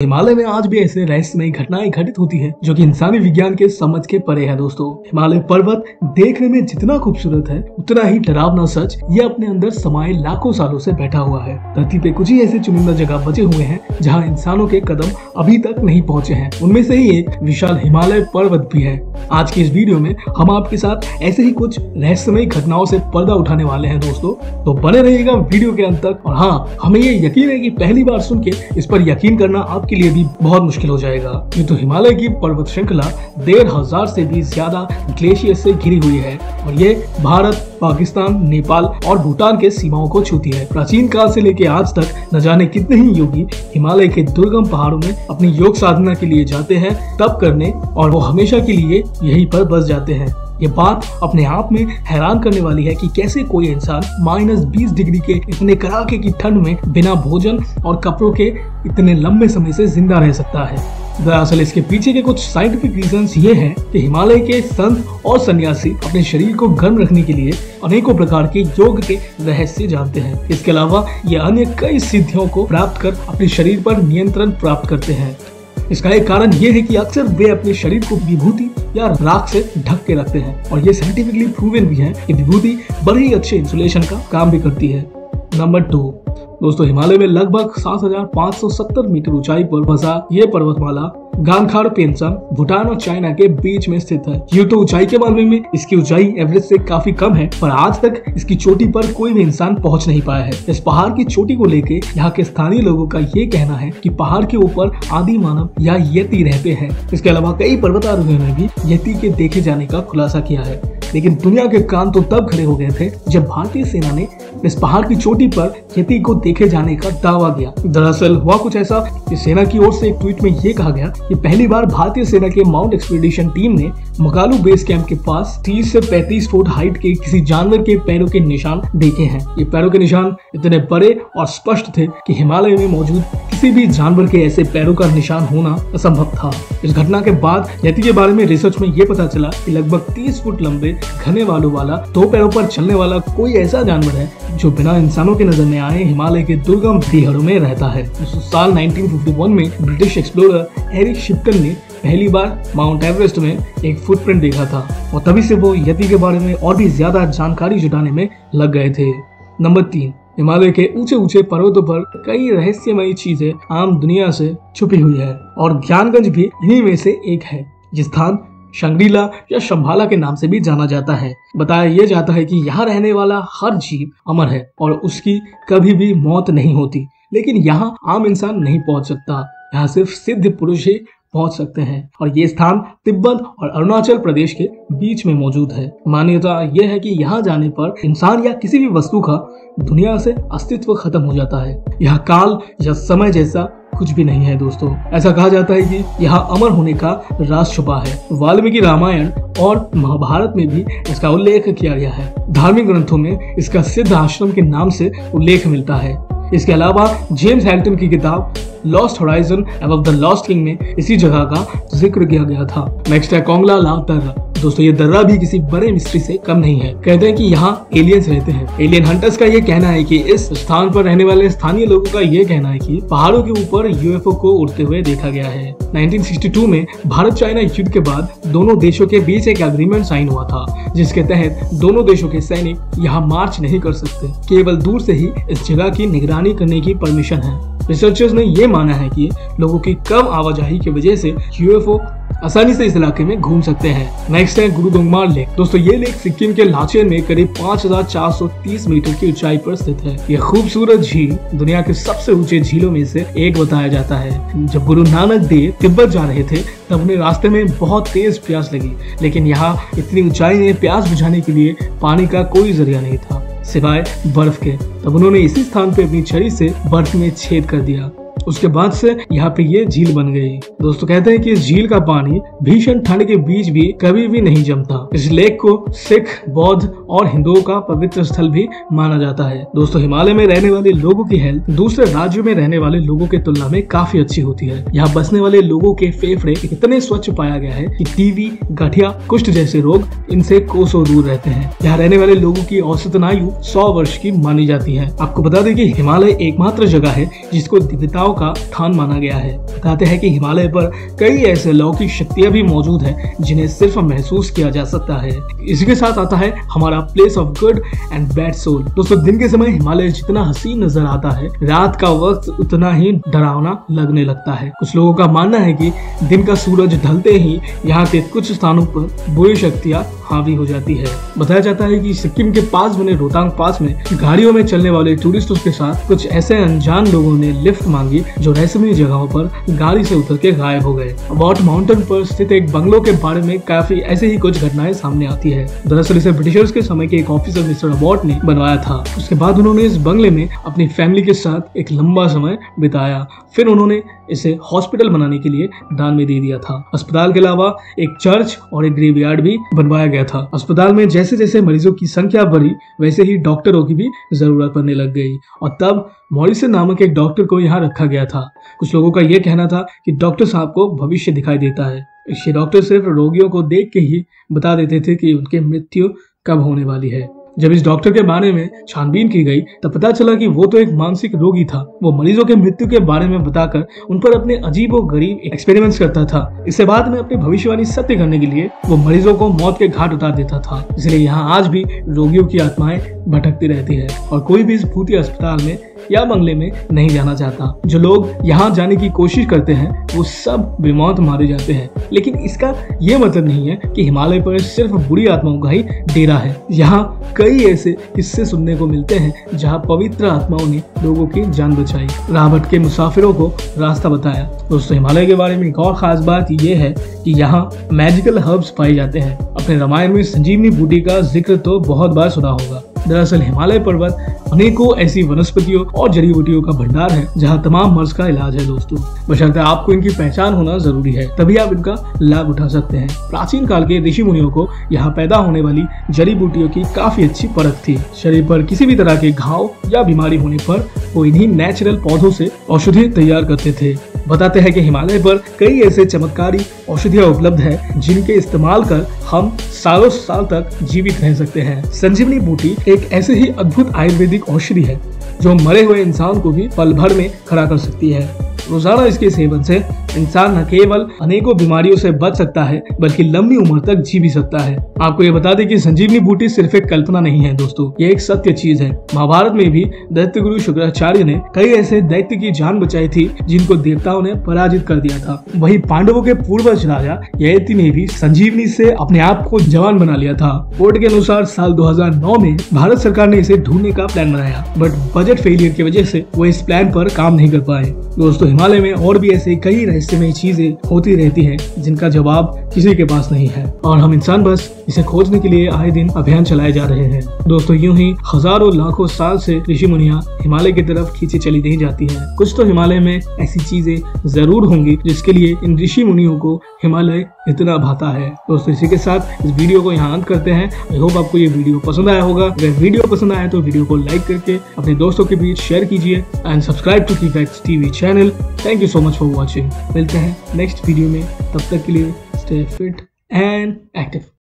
हिमालय में आज भी ऐसे रहस्यमयी घटनाएं घटित होती हैं जो कि इंसानी विज्ञान के समझ के परे है। दोस्तों, हिमालय पर्वत देखने में जितना खूबसूरत है उतना ही डरावना सच ये अपने अंदर समाये लाखों सालों से बैठा हुआ है। धरती पे कुछ ही ऐसे चुनिंदा जगह बचे हुए हैं जहाँ इंसानों के कदम अभी तक नहीं पहुँचे हैं। उनमें से ही एक विशाल हिमालय पर्वत भी है। आज की इस वीडियो में हम आपके साथ ऐसे ही कुछ रहस्यमयी घटनाओं से पर्दा उठाने वाले हैं। दोस्तों, तो बने रहिएगा वीडियो के अंत तक। और हाँ, हमें ये यकीन है कि पहली बार सुन के इस पर यकीन करना आपके लिए भी बहुत मुश्किल हो जाएगा। ये तो हिमालय की पर्वत श्रृंखला 1500 से भी ज्यादा ग्लेशियर से घिरी हुई है और ये भारत, पाकिस्तान, नेपाल और भूटान के सीमाओं को छूती है। प्राचीन काल से लेकर आज तक न जाने कितने ही योगी हिमालय के दुर्गम पहाड़ों में अपनी योग साधना के लिए जाते हैं, तप करने, और वो हमेशा के लिए यहीं पर बस जाते हैं। ये बात अपने आप में हैरान करने वाली है कि कैसे कोई इंसान -20 डिग्री के इतने कड़ाके की ठंड में बिना भोजन और कपड़ों के इतने लंबे समय से जिंदा रह सकता है। दरअसल इसके पीछे के कुछ साइंटिफिक रीजंस ये हैं कि हिमालय के संत और सन्यासी अपने शरीर को गर्म रखने के लिए अनेकों प्रकार के योग के रहस्य जानते हैं। इसके अलावा ये अन्य कई सिद्धियों को प्राप्त कर अपने शरीर पर नियंत्रण प्राप्त करते हैं। इसका एक कारण ये है कि अक्सर वे अपने शरीर को विभूति या राख से ढक के रखते हैं और ये साइंटिफिकली प्रूवन भी है कि विभूति बड़े ही अच्छे इंसुलेशन का काम भी करती है। नंबर 2, दोस्तों, हिमालय में लगभग 7570 मीटर ऊंचाई पर बसा ये पर्वतमाला गानखाड़ पेंसम भूटान और चाइना के बीच में स्थित है। यूं तो ऊंचाई के मामले में इसकी ऊंचाई एवरेज से काफी कम है, पर आज तक इसकी चोटी पर कोई भी इंसान पहुंच नहीं पाया है। इस पहाड़ की चोटी को लेके यहाँ के स्थानीय लोगों का ये कहना है कि पहाड़ के ऊपर आदि मानव या यति रहते हैं। इसके अलावा कई पर्वतारोहियों ने भी यति के देखे जाने का खुलासा किया है, लेकिन दुनिया के कान तो तब खड़े हो गए थे जब भारतीय सेना ने इस पहाड़ की चोटी पर यति को देखे जाने का दावा किया। दरअसल हुआ कुछ ऐसा कि सेना की ओर से एक ट्वीट में ये कहा गया कि पहली बार भारतीय सेना के माउंट एक्सपीडिशन टीम ने मकालू बेस कैंप के पास 30 से 35 फुट हाइट के किसी जानवर के पैरों के निशान देखे हैं। ये पैरों के निशान इतने बड़े और स्पष्ट थे कि हिमालय में मौजूद किसी भी जानवर के ऐसे पैरों का निशान होना असंभव था। इस घटना के बाद यति के बारे में रिसर्च में ये पता चला कि लगभग 30 फुट लंबे घने बालों वाला 2 पैरों पर चलने वाला कोई ऐसा जानवर है जो बिना इंसानों के नजर में आए हिमालय के दुर्गम पहाड़ों में रहता है। साल 1951 में ब्रिटिश एक्सप्लोरर एरिक शिप्टन ने पहली बार माउंट एवरेस्ट में एक फुटप्रिंट देखा था और तभी से वो यति के बारे में और भी ज्यादा जानकारी जुटाने में लग गए थे। नंबर 3, हिमालय के ऊंचे ऊंचे पर्वतों पर कई रहस्यमयी चीजें आम दुनिया से छुपी हुई है और ज्ञानगंज भी इन्हीं में से एक है। ये स्थान शंग्रीला या शंभाला के नाम से भी जाना जाता है। बताया यह जाता है कि यहाँ रहने वाला हर जीव अमर है और उसकी कभी भी मौत नहीं होती, लेकिन यहाँ आम इंसान नहीं पहुँच सकता। यहाँ सिर्फ सिद्ध पुरुष ही पहुंच सकते हैं और ये स्थान तिब्बत और अरुणाचल प्रदेश के बीच में मौजूद है। मान्यता यह है कि यहाँ जाने पर इंसान या किसी भी वस्तु का दुनिया से अस्तित्व खत्म हो जाता है। यहाँ काल या समय जैसा कुछ भी नहीं है। दोस्तों, ऐसा कहा जाता है कि यहाँ अमर होने का राज छुपा है। वाल्मीकि रामायण और महाभारत में भी इसका उल्लेख किया गया है। धार्मिक ग्रंथों में इसका सिद्ध आश्रम के नाम से उल्लेख मिलता है। इसके अलावा जेम्स हैल्टन की किताब lost horizon above the lost king में इसी जगह का जिक्र किया गया था। नेक्स्ट है कोंगला लाव दर्रा। दोस्तों, ये दर्रा भी किसी बड़े मिस्ट्री से कम नहीं है। कहते हैं कि यहाँ एलियंस रहते हैं। एलियन हंटर्स का ये कहना है कि इस स्थान पर रहने वाले स्थानीय लोगों का ये कहना है कि पहाड़ों के ऊपर यूएफओ को उड़ते हुए देखा गया है। 1962 में भारत चाइना युद्ध के बाद दोनों देशों के बीच एक एग्रीमेंट साइन हुआ था, जिसके तहत दोनों देशों के सैनिक यहाँ मार्च नहीं कर सकते। केवल दूर से ही इस जगह की निगरानी करने की परमिशन है। रिसर्चर्स ने यह माना है कि लोगों की कम आवाजाही की वजह से यूएफओ आसानी से इस इलाके में घूम सकते हैं। नेक्स्ट है गुरुदोंगमार लेक। दोस्तों, ये लेक सिक्किम के लाचेन में करीब 5430 मीटर की ऊंचाई पर स्थित है। यह खूबसूरत झील दुनिया के सबसे ऊंचे झीलों में से एक बताया जाता है। जब गुरु नानक देव तिब्बत जा रहे थे तब उन्हें रास्ते में बहुत तेज प्यास लगी, लेकिन यहाँ इतनी ऊंचाई में प्यास बुझाने के लिए पानी का कोई जरिया नहीं था सिवाय बर्फ के। तब उन्होंने इसी स्थान पे अपनी छड़ी से बर्फ में छेद कर दिया। उसके बाद से यहाँ पे ये झील बन गई। दोस्तों, कहते हैं कि इस झील का पानी भीषण ठंड के बीच भी कभी भी नहीं जमता। इस लेक को सिख, बौद्ध और हिंदुओं का पवित्र स्थल भी माना जाता है। दोस्तों, हिमालय में रहने वाले लोगों की हेल्थ दूसरे राज्यों में रहने वाले लोगों की तुलना में काफी अच्छी होती है। यहाँ बसने वाले लोगों के फेफड़े इतने स्वच्छ पाया गया है कि टीबी, गठिया, कुष्ठ जैसे रोग इनसे कोसों दूर रहते हैं। यहाँ रहने वाले लोगों की औसतन आयु 100 वर्ष की मानी जाती है। आपको बता दें कि हिमालय एकमात्र जगह है जिसको दिव्यताओं का स्थान माना गया है। बताते हैं कि हिमालय पर कई ऐसे अलौकिक शक्तियां भी मौजूद हैं जिन्हें सिर्फ महसूस किया जा सकता है। इसी के साथ आता है हमारा place of good and bad soul. दोस्तों, दिन के समय हिमालय जितना हसीन नजर आता है, रात का वक्त उतना ही डरावना लगने लगता है। कुछ लोगों का मानना है कि दिन का सूरज ढलते ही यहाँ के कुछ स्थानों पर बुरी शक्तियां हावी हो जाती है। बताया जाता है कि सिक्किम के पास बने रोहतांग पास में गाड़ियों में चलने वाले टूरिस्टों के साथ कुछ ऐसे अनजान लोगों ने लिफ्ट मांगी जो रहस्यमयी जगहों पर गाड़ी से उतर के गायब हो गए। अबॉट माउंटेन पर स्थित एक बंगलों के बारे में काफी ऐसे ही कुछ घटनाएं सामने आती है। दरअसल इसे ब्रिटिशर्स के समय के एक ऑफिसर मिस्टर अबॉट ने बनवाया था। उसके बाद उन्होंने इस बंगले में अपनी फैमिली के साथ एक लंबा समय बिताया। फिर उन्होंने इसे हॉस्पिटल बनाने के लिए दान में दे दिया था। अस्पताल के अलावा एक चर्च और एक ग्रेवयार्ड भी बनवाया गया था। अस्पताल में जैसे जैसे मरीजों की संख्या बढ़ी वैसे ही डॉक्टरों की भी जरूरत पड़ने लग गई और तब मॉरिसन नामक एक डॉक्टर को यहाँ रखा गया था। कुछ लोगों का यह कहना था कि डॉक्टर साहब को भविष्य दिखाई देता है। ये डॉक्टर सिर्फ रोगियों को देख के ही बता देते थे कि उनकी मृत्यु कब होने वाली है। जब इस डॉक्टर के बारे में छानबीन की गई तब पता चला कि वो तो एक मानसिक रोगी था। वो मरीजों के मृत्यु के बारे में बताकर उन पर अपने अजीब और गरीब एक्सपेरिमेंट्स करता था। इससे बाद में अपनी भविष्यवाणी सत्य करने के लिए वो मरीजों को मौत के घाट उतार देता था। इसलिए यहाँ आज भी रोगियों की आत्माएं भटकती रहती है और कोई भी इस भूतिया अस्पताल में या बंगले में नहीं जाना चाहता। जो लोग यहाँ जाने की कोशिश करते हैं वो सब बेमौत मारे जाते हैं। लेकिन इसका ये मतलब नहीं है कि हिमालय पर सिर्फ बुरी आत्माओं का ही डेरा है। यहाँ कई ऐसे किस्से सुनने को मिलते हैं जहाँ पवित्र आत्माओं ने लोगों की जान बचाई, राह भटके मुसाफिरों को रास्ता बताया। दोस्तों, हिमालय के बारे में एक और खास बात यह है कि यहाँ मैजिकल हर्ब्स पाए जाते हैं। अपने रामायण में संजीवनी बूटी का जिक्र तो बहुत बार सुना होगा। दरअसल हिमालय पर्वत अनेकों ऐसी वनस्पतियों और जड़ी बूटियों का भंडार है जहाँ तमाम मर्ज का इलाज है। दोस्तों, बशर्ते आपको इनकी पहचान होना जरूरी है, तभी आप इनका लाभ उठा सकते हैं। प्राचीन काल के ऋषि मुनियों को यहाँ पैदा होने वाली जड़ी बूटियों की काफी अच्छी परख थी। शरीर पर किसी भी तरह के घाव या बीमारी होने पर वो इन्हीं नेचुरल पौधों से औषधि तैयार करते थे। बताते हैं कि हिमालय पर कई ऐसे चमत्कारी औषधियां उपलब्ध हैं जिनके इस्तेमाल कर हम सालों साल तक जीवित रह सकते हैं। संजीवनी बूटी एक ऐसे ही अद्भुत आयुर्वेदिक औषधि है जो मरे हुए इंसान को भी पल भर में खड़ा कर सकती है। रोजाना इसके सेवन से इंसान न केवल अनेकों बीमारियों से बच सकता है बल्कि लंबी उम्र तक जी भी सकता है। आपको ये बता दें कि संजीवनी बूटी सिर्फ एक कल्पना नहीं है दोस्तों, ये एक सत्य चीज है। महाभारत में भी दैत्य गुरु शुक्राचार्य ने कई ऐसे दैत्य की जान बचाई थी जिनको देवताओं ने पराजित कर दिया था। वहीं पांडवों के पूर्वज राजा ययाति ने भी संजीवनी से अपने आप को जवान बना लिया था। कोर्ट के अनुसार साल 2009 में भारत सरकार ने इसे ढूंढने का प्लान बनाया, बट बजट फेलियर की वजह से वो इस प्लान पर काम नहीं कर पाए। दोस्तों, हिमालय में और भी ऐसे कई रहस्यमय चीजें होती रहती हैं जिनका जवाब किसी के पास नहीं है और हम इंसान बस इसे खोजने के लिए आए दिन अभियान चलाए जा रहे हैं। दोस्तों, यूं ही हजारों लाखों साल से ऋषि मुनियां हिमालय की तरफ खींची चली नहीं जाती हैं। कुछ तो हिमालय में ऐसी चीजें जरूर होंगी जिसके लिए इन ऋषि मुनियों को हिमालय इतना भाता है। दोस्तों, इसी के साथ इस वीडियो को यहाँ अंत करते हैं। आई होप आपको ये वीडियो पसंद आया होगा। अगर वीडियो पसंद आया तो वीडियो को लाइक करके अपने दोस्तों के बीच शेयर कीजिए एंड सब्सक्राइब टू की facts TV channel. Thank you so much for watching. मिलते हैं नेक्स्ट वीडियो में, तब तक के लिए स्टे फिट एंड एक्टिव।